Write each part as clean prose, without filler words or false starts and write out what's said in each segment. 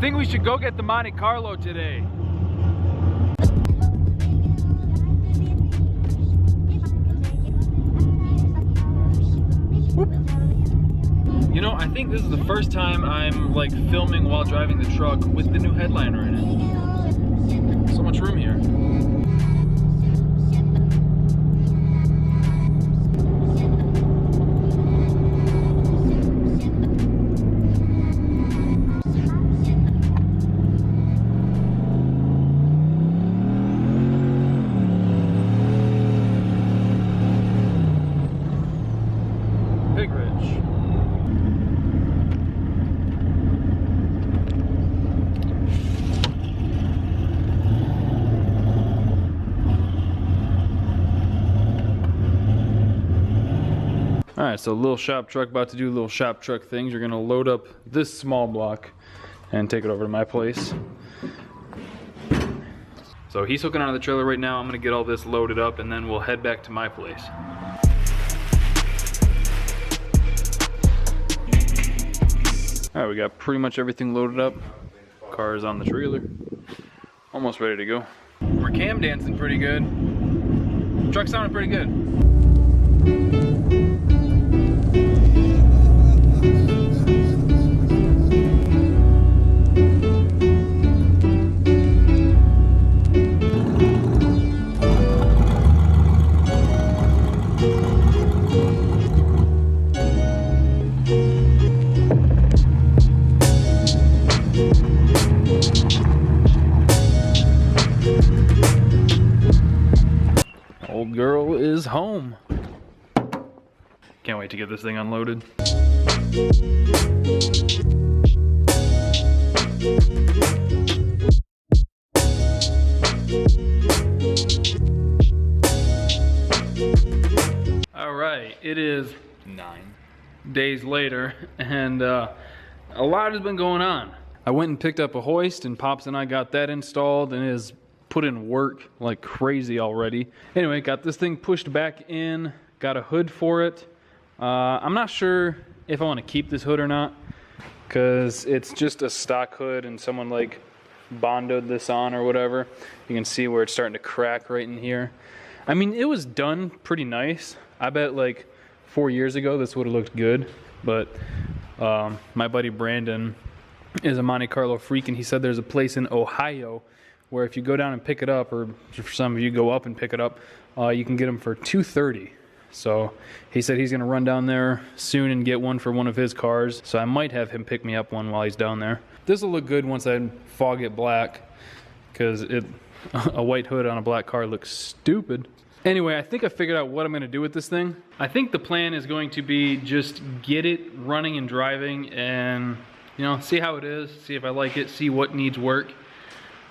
think we should go get the Monte Carlo today. Whoop. You know, I think this is the first time I'm like filming while driving the truck with the new headliner in it. So much room here. Alright, so little shop truck about to do little shop truck things. You're gonna load up this small block and take it over to my place. So he's hooking onto the trailer right now. I'm gonna get all this loaded up and then we'll head back to my place. Alright, we got pretty much everything loaded up. Car is on the trailer. Almost ready to go. We're cam dancing pretty good. Truck sounded pretty good. Old girl is home. Can't wait to get this thing unloaded. All right, it is 9 days later, and a lot has been going on. I went and picked up a hoist, and Pops and I got that installed, and it is put in work like crazy already. Anyway, got this thing pushed back in, got a hood for it. I'm not sure if I want to keep this hood or not, because it's just a stock hood and someone like bondoed this on or whatever. You can see where it's starting to crack right in here. I mean, it was done pretty nice. I bet like 4 years ago this would have looked good, but my buddy Brandon is a Monte Carlo freak, and he said there's a place in Ohio where if you go down and pick it up, or for some of you go up and pick it up, you can get them for $230. So he said he's gonna run down there soon and get one for one of his cars. So I might have him pick me up one while he's down there. This will look good once I fog it black, because a white hood on a black car looks stupid. Anyway, I think I figured out what I'm gonna do with this thing. I think the plan is going to be just get it running and driving and, you know, see how it is, see if I like it, see what needs work.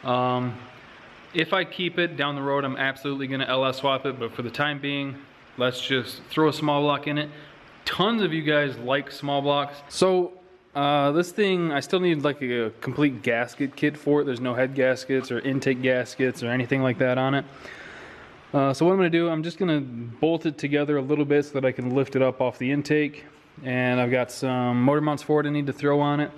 If I keep it down the road, I'm absolutely going to LS swap it, but for the time being, let's just throw a small block in it. Tons of you guys like small blocks. So this thing, I still need like a complete gasket kit for it. There's no head gaskets or intake gaskets or anything like that on it. So what I'm going to do, I'm just going to bolt it together a little bit so that I can lift it up off the intake. And I've got some motor mounts for it I need to throw on it.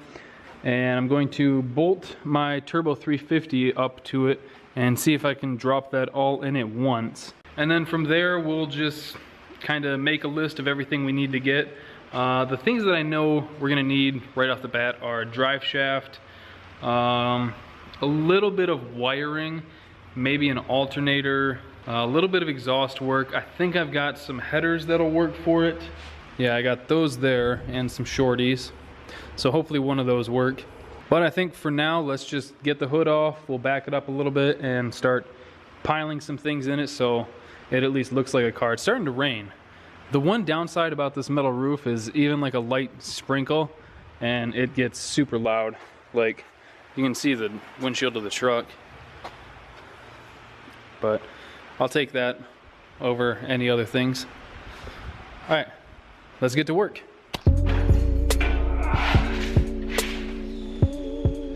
And I'm going to bolt my Turbo 350 up to it and see if I can drop that all in at once. And then from there, we'll just kind of make a list of everything we need to get. The things that I know we're gonna need right off the bat are a drive shaft, a little bit of wiring, maybe an alternator, a little bit of exhaust work. I think I've got some headers that'll work for it. Yeah, I got those there and some shorties. So hopefully one of those work. But I think for now, let's just get the hood off. We'll back it up a little bit and start piling some things in it so it at least looks like a car. It's starting to rain. The one downside about this metal roof is even like a light sprinkle and it gets super loud. Like you can see the windshield of the truck. But I'll take that over any other things. All right, let's get to work.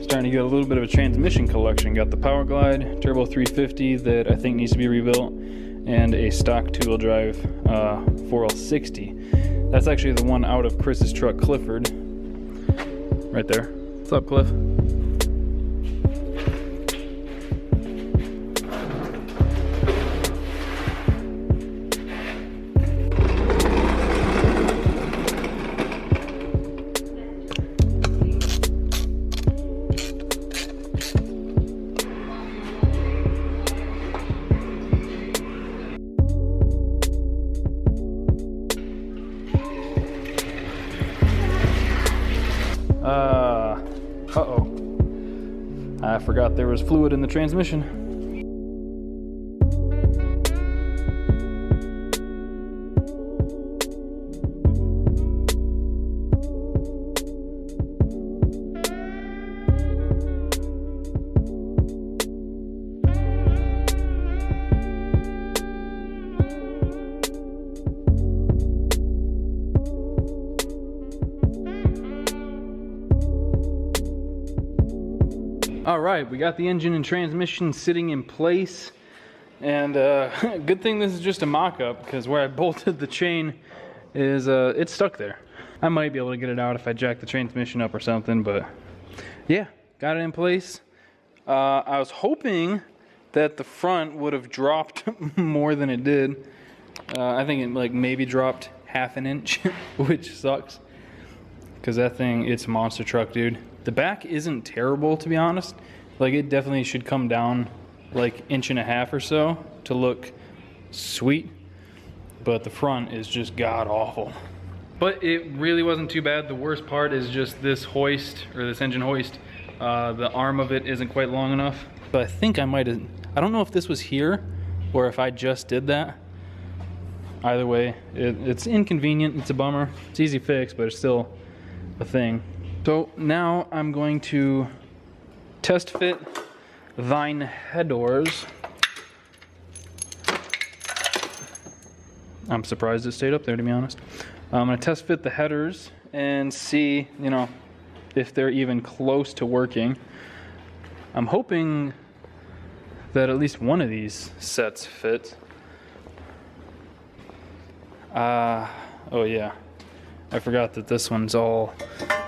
Starting to get a little bit of a transmission collection. Got the Power Glide Turbo 350 that I think needs to be rebuilt, and a stock two-wheel drive 4L60. That's actually the one out of Chris's truck, Clifford. Right there. What's up, Cliff? Uh-oh. I forgot there was fluid in the transmission. All right, we got the engine and transmission sitting in place, and good thing this is just a mock-up, because where I bolted the chain is it's stuck there. I might be able to get it out if I jack the transmission up or something, but yeah, got it in place. I was hoping that the front would have dropped more than it did. I think it like maybe dropped half an inch, which sucks, because that thing, it's a monster truck, dude. The back isn't terrible, to be honest. Like, it definitely should come down like 1.5 inches or so to look sweet, but the front is just god awful. But it really wasn't too bad. The worst part is just this hoist, or this engine hoist. The arm of it isn't quite long enough. But I think I might have, I don't know if this was here or if I just did that. Either way, it's inconvenient, it's a bummer. It's easy fix, but it's still a thing. So now I'm going to test fit thine headers. I'm surprised it stayed up there, to be honest. I'm going to test fit the headers and see, you know, if they're even close to working. I'm hoping that at least one of these sets fit. Oh yeah, I forgot that this one's all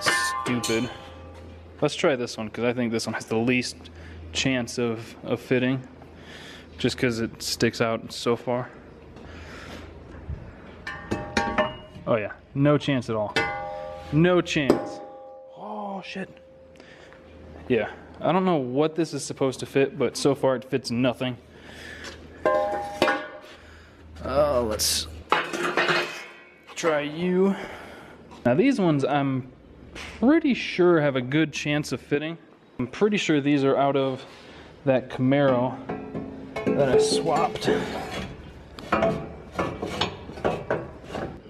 stupid. Let's try this one, because I think this one has the least chance of fitting, just because it sticks out so far. Oh yeah, no chance at all. No chance. Oh shit. Yeah, I don't know what this is supposed to fit, but so far it fits nothing. Let's try you. Now these ones I'm pretty sure have a good chance of fitting. I'm pretty sure these are out of that Camaro that I swapped.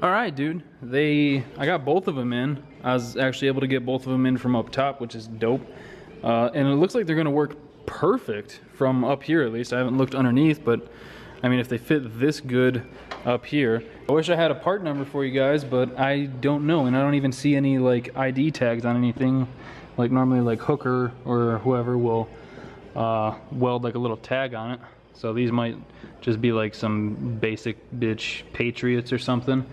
All right, dude. I got both of them in. I was actually able to get both of them in from up top, which is dope. And it looks like they're gonna work perfect from up here, at least. I haven't looked underneath, but I mean, if they fit this good up here. I wish I had a part number for you guys, but I don't know, and I don't even see any like ID tags on anything. Like normally like Hooker or whoever will weld like a little tag on it. So these might just be like some basic bitch Patriots or something.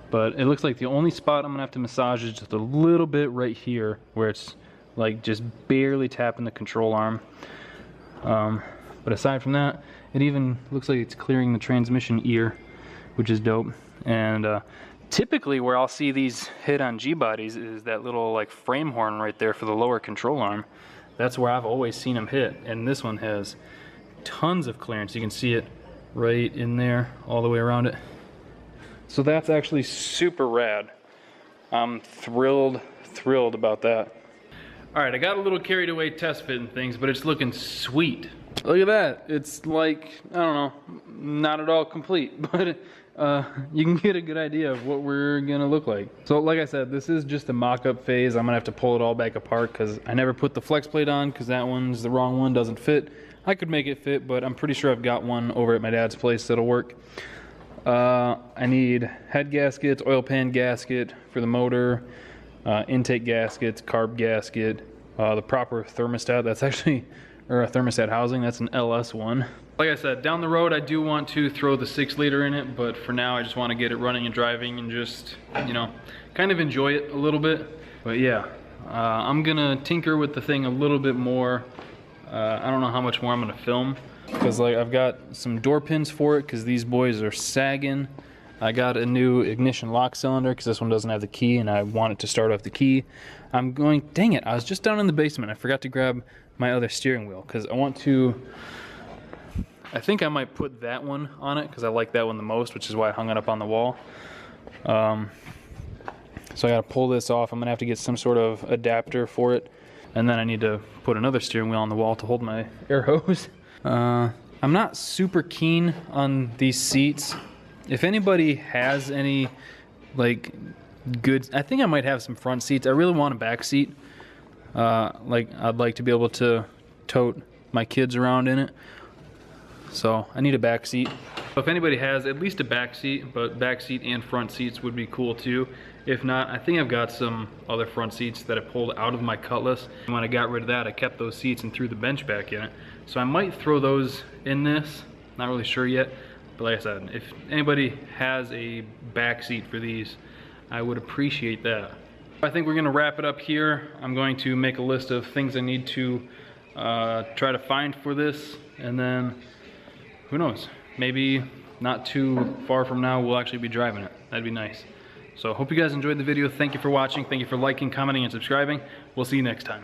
But it looks like the only spot I'm gonna have to massage is just a little bit right here, where it's like just barely tapping the control arm. But aside from that, it even looks like it's clearing the transmission ear, which is dope. And typically where I'll see these hit on G-bodies is that little like frame horn right there for the lower control arm. That's where I've always seen them hit, and this one has tons of clearance. You can see it right in there all the way around it. So that's actually super rad. I'm thrilled about that. All right, I got a little carried away test fitting things, but it's looking sweet. Look at that. It's like, I don't know, not at all complete, but you can get a good idea of what we're gonna look like. So like I said, this is just a mock-up phase. I'm gonna have to pull it all back apart because I never put the flex plate on because that one's the wrong one, doesn't fit. I could make it fit, but I'm pretty sure I've got one over at my dad's place that'll work. I need head gaskets, oil pan gasket for the motor, intake gaskets, carb gasket, the proper thermostat. That's actually, or a thermostat housing, that's an LS one. Like I said, down the road I do want to throw the 6-liter in it, but for now I just want to get it running and driving and just, you know, kind of enjoy it a little bit. But yeah, I'm gonna tinker with the thing a little bit more. I don't know how much more I'm gonna film, because like I've got some door pins for it because these boys are sagging. I got a new ignition lock cylinder because this one doesn't have the key and I want it to start off the key. I'm going, dang it, I was just down in the basement. I forgot to grab my other steering wheel because I want to, I think I might put that one on it because I like that one the most, which is why I hung it up on the wall. So I gotta pull this off. I'm gonna have to get some sort of adapter for it. And then I need to put another steering wheel on the wall to hold my air hose. I'm not super keen on these seats. If anybody has any like good, I think I might have some front seats. I really want a back seat. Like I'd like to be able to tote my kids around in it. So I need a back seat. So if anybody has at least a back seat, but back seat and front seats would be cool too. If not, I think I've got some other front seats that I pulled out of my Cutlass. And when I got rid of that, I kept those seats and threw the bench back in it. So I might throw those in this. Not really sure yet. But like I said, if anybody has a back seat for these, I would appreciate that. I think we're gonna wrap it up here. I'm going to make a list of things I need to try to find for this, and then who knows, maybe not too far from now we'll actually be driving it. That'd be nice. So hope you guys enjoyed the video. Thank you for watching. Thank you for liking, commenting, and subscribing. We'll see you next time.